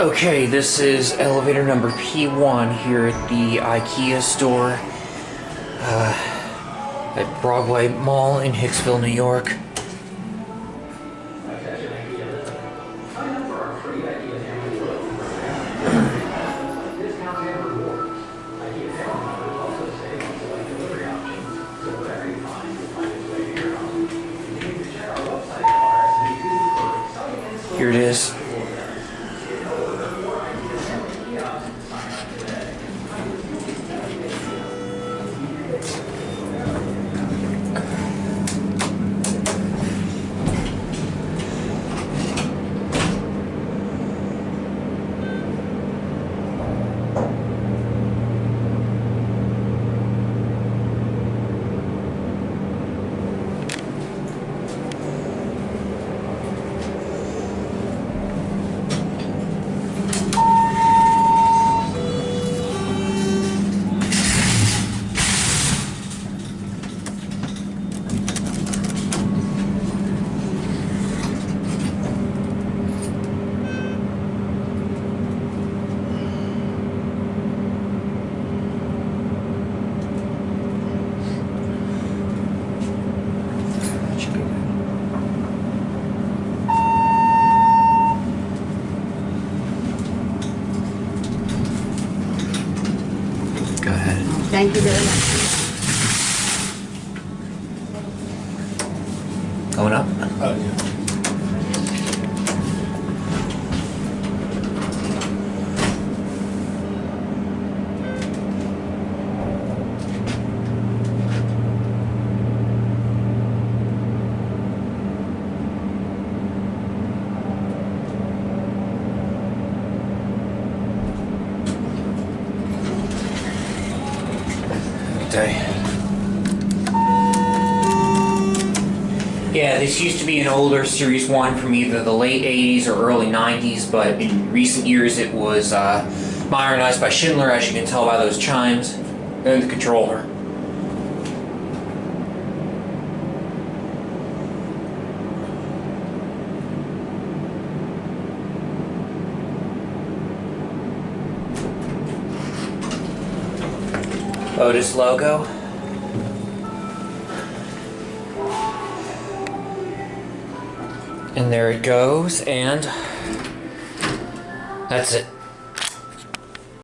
Okay, this is elevator number P1 here at the IKEA store at Broadway Mall in Hicksville, New York. Here it is. Go ahead. Thank you very much. Going up? Oh, yeah. Yeah, this used to be an older Series 1 from either the late 80s or early 90s, but in recent years it was modernized by Schindler, as you can tell by those chimes, and the controller. Otis logo. And there it goes, and that's it.